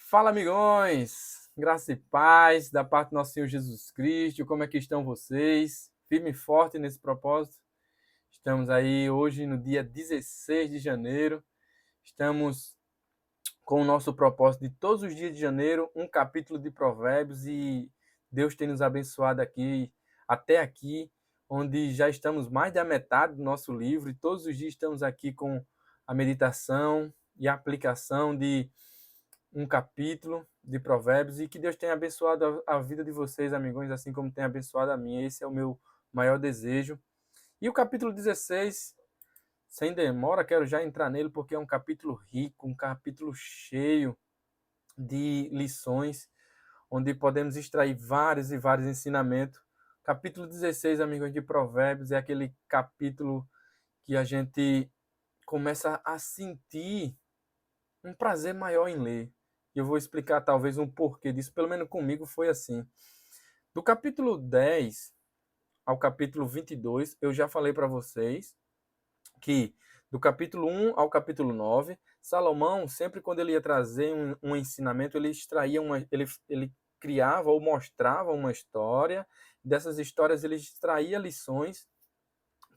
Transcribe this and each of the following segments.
Fala, amigões! Graça e paz da parte do nosso Senhor Jesus Cristo. Como é que estão vocês? Firme e forte nesse propósito. Estamos aí hoje no dia 16 de janeiro. Estamos com o nosso propósito de todos os dias de janeiro, um capítulo de Provérbios, e Deus tem nos abençoado aqui, até aqui, onde já estamos mais da metade do nosso livro, e todos os dias estamos aqui com a meditação e a aplicação de um capítulo de Provérbios, e que Deus tenha abençoado a vida de vocês, amigões, assim como tem abençoado a minha. Esse é o meu maior desejo. E o capítulo 16, sem demora, quero já entrar nele, porque é um capítulo rico, um capítulo cheio de lições, onde podemos extrair vários e vários ensinamentos. Capítulo 16, amigos, de Provérbios, é aquele capítulo que a gente começa a sentir um prazer maior em ler. E eu vou explicar talvez um porquê disso, pelo menos comigo foi assim. Do capítulo 10 ao capítulo 22, eu já falei para vocês que do capítulo 1 ao capítulo 9, Salomão, sempre quando ele ia trazer um ensinamento, ele extraía ele criava ou mostrava uma história. Dessas histórias ele extraía lições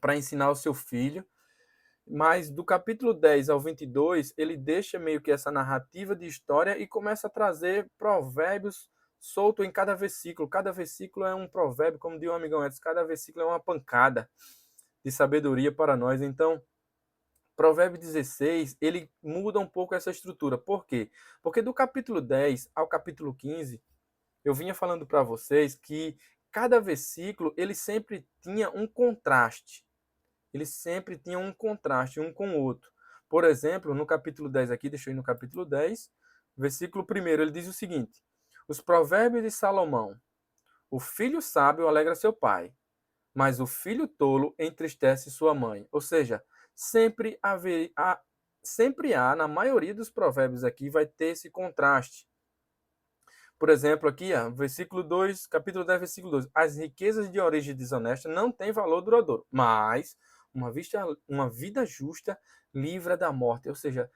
para ensinar ao seu filho. Mas do capítulo 10 ao 22, ele deixa meio que essa narrativa de história e começa a trazer provérbios solto em cada versículo. Cada versículo é um provérbio, como diz um amigão Edson, cada versículo é uma pancada de sabedoria para nós. Então, Provérbio 16, ele muda um pouco essa estrutura. Por quê? Porque do capítulo 10 ao capítulo 15, eu vinha falando para vocês que cada versículo ele sempre tinha um contraste. Eles sempre tinham um contraste um com o outro. Por exemplo, no capítulo 10 aqui, deixa eu ir no capítulo 10, versículo 1, ele diz o seguinte: Os provérbios de Salomão. O filho sábio alegra seu pai, mas o filho tolo entristece sua mãe. Ou seja, sempre há, na maioria dos provérbios aqui, vai ter esse contraste. Por exemplo, aqui, versículo 2, capítulo 10, versículo 2. As riquezas de origem desonesta não têm valor duradouro, mas uma vida justa livra da morte. Ou seja,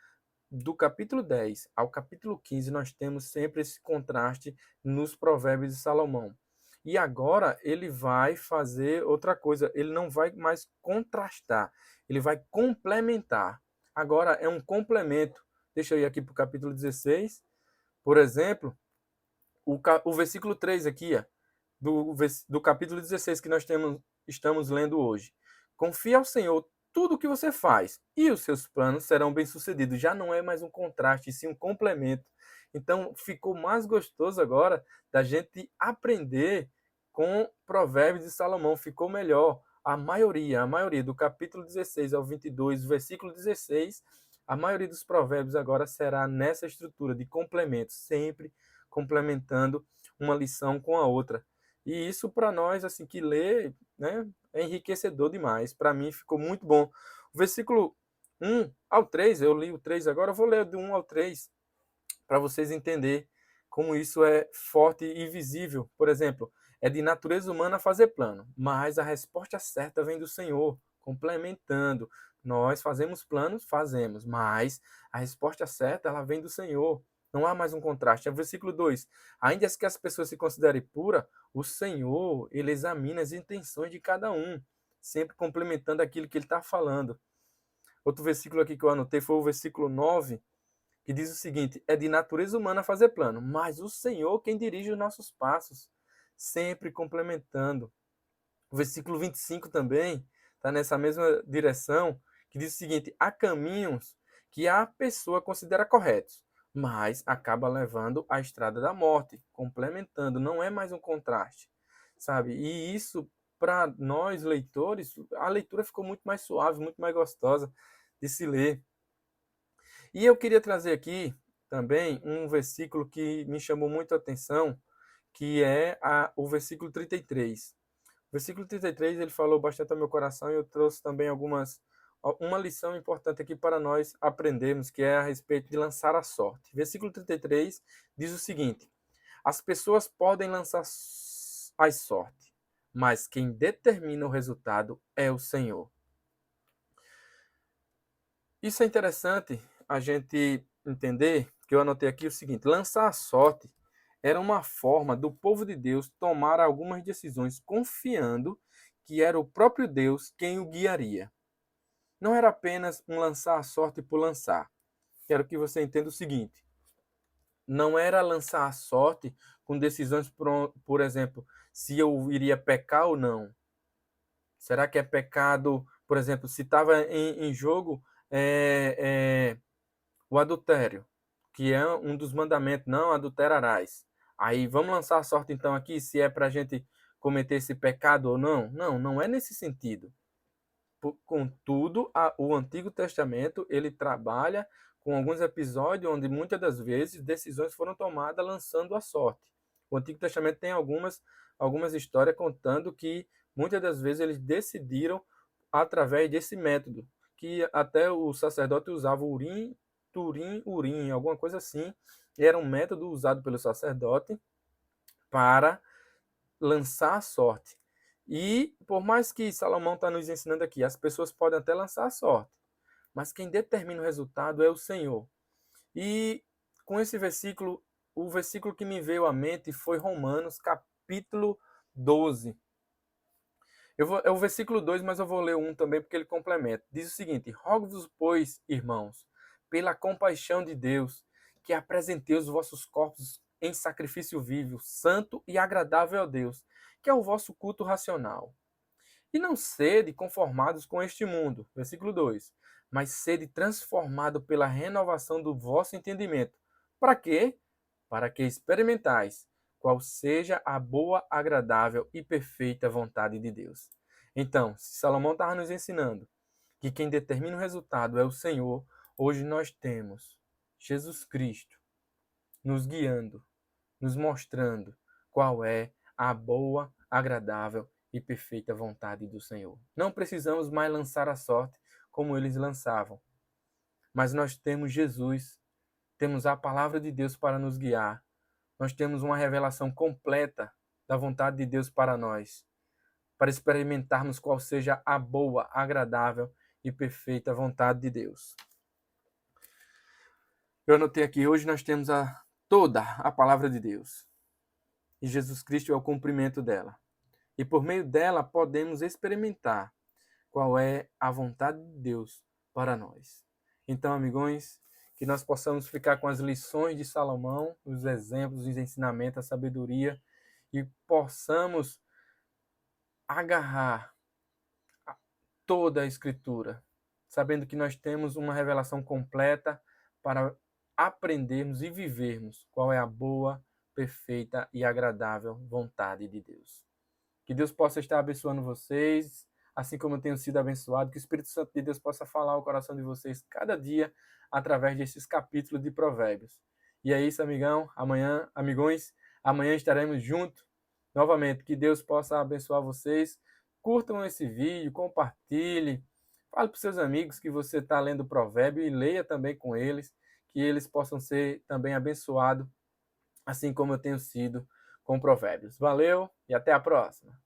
do capítulo 10 ao capítulo 15, nós temos sempre esse contraste nos provérbios de Salomão. E agora ele vai fazer outra coisa, ele não vai mais contrastar, ele vai complementar. Agora é um complemento. Deixa eu ir aqui para o capítulo 16, por exemplo, o versículo 3 aqui, do capítulo 16 que estamos lendo hoje. Confia ao Senhor tudo o que você faz e os seus planos serão bem-sucedidos. Já não é mais um contraste, sim um complemento. Então, ficou mais gostoso agora da gente aprender com Provérbios de Salomão. Ficou melhor. A maioria do capítulo 16 ao 22, versículo 16, a maioria dos provérbios agora será nessa estrutura de complemento, sempre complementando uma lição com a outra. E isso para nós, assim, que lê, né, é enriquecedor demais. Para mim ficou muito bom. O versículo 1 ao 3, eu li o 3 agora, eu vou ler do 1 ao 3 para vocês entenderem como isso é forte e visível. Por exemplo, é de natureza humana fazer plano, mas a resposta certa vem do Senhor, complementando. Nós fazemos planos, fazemos, mas a resposta certa ela vem do Senhor. Não há mais um contraste. É o versículo 2. Ainda que as pessoas se considerem puras, o Senhor, ele examina as intenções de cada um, sempre complementando aquilo que ele está falando. Outro versículo aqui que eu anotei foi o versículo 9, que diz o seguinte: é de natureza humana fazer plano, mas o Senhor quem dirige os nossos passos, sempre complementando. O versículo 25 também está nessa mesma direção, que diz o seguinte: há caminhos que a pessoa considera corretos, mas acaba levando à estrada da morte, complementando, não é mais um contraste, sabe? E isso, para nós leitores, a leitura ficou muito mais suave, muito mais gostosa de se ler. E eu queria trazer aqui também um versículo que me chamou muito a atenção, que é o versículo 33. O versículo 33 ele falou bastante ao meu coração, e eu trouxe também uma lição importante aqui para nós aprendermos, que é a respeito de lançar a sorte. Versículo 33 diz o seguinte: as pessoas podem lançar as sorte, mas quem determina o resultado é o Senhor. Isso é interessante a gente entender, que eu anotei aqui, é o seguinte: lançar a sorte era uma forma do povo de Deus tomar algumas decisões confiando que era o próprio Deus quem o guiaria. Não era apenas um lançar a sorte por lançar. Quero que você entenda o seguinte: não era lançar a sorte com decisões, por exemplo, se eu iria pecar ou não. Será que é pecado, por exemplo, se estava em jogo o adultério, que é um dos mandamentos, não adulterarás. Aí vamos lançar a sorte então aqui, se é para a gente cometer esse pecado ou não? Não, não é nesse sentido. Contudo, o Antigo Testamento ele trabalha com alguns episódios onde muitas das vezes decisões foram tomadas lançando a sorte. O Antigo Testamento tem algumas histórias contando que muitas das vezes eles decidiram através desse método, que até o sacerdote usava o Urim, Turim, Urim, alguma coisa assim. Era um método usado pelo sacerdote para lançar a sorte. E por mais que Salomão está nos ensinando aqui, as pessoas podem até lançar a sorte, mas quem determina o resultado é o Senhor. E com esse versículo, o versículo que me veio à mente foi Romanos, capítulo 12. É o versículo 2, mas eu vou ler um também porque ele complementa. Diz o seguinte: rogo-vos, pois, irmãos, pela compaixão de Deus, que apresenteis os vossos corpos em sacrifício vivo, santo e agradável a Deus, que é o vosso culto racional. E não sede conformados com este mundo. Versículo 2. Mas sede transformado pela renovação do vosso entendimento. Para quê? Para que experimentais qual seja a boa, agradável e perfeita vontade de Deus. Então, se Salomão estava nos ensinando que quem determina o resultado é o Senhor, hoje nós temos Jesus Cristo nos guiando, nos mostrando qual é a boa, agradável e perfeita vontade do Senhor. Não precisamos mais lançar a sorte como eles lançavam, mas nós temos Jesus, temos a palavra de Deus para nos guiar, nós temos uma revelação completa da vontade de Deus para nós, para experimentarmos qual seja a boa, agradável e perfeita vontade de Deus. Eu anotei aqui, hoje nós temos toda a palavra de Deus. E Jesus Cristo é o cumprimento dela. E por meio dela podemos experimentar qual é a vontade de Deus para nós. Então, amigões, que nós possamos ficar com as lições de Salomão, os exemplos, os ensinamentos, a sabedoria, e possamos agarrar toda a Escritura, sabendo que nós temos uma revelação completa para aprendermos e vivermos qual é a boa, perfeita e agradável vontade de Deus. Que Deus possa estar abençoando vocês, assim como eu tenho sido abençoado, que o Espírito Santo de Deus possa falar ao coração de vocês cada dia através desses capítulos de Provérbios. E é isso, amigões, amanhã estaremos juntos novamente. Que Deus possa abençoar vocês. Curtam esse vídeo, compartilhe, fale para os seus amigos que você está lendo o provérbio e leia também com eles, que eles possam ser também abençoados, assim como eu tenho sido com provérbios. Valeu e até a próxima!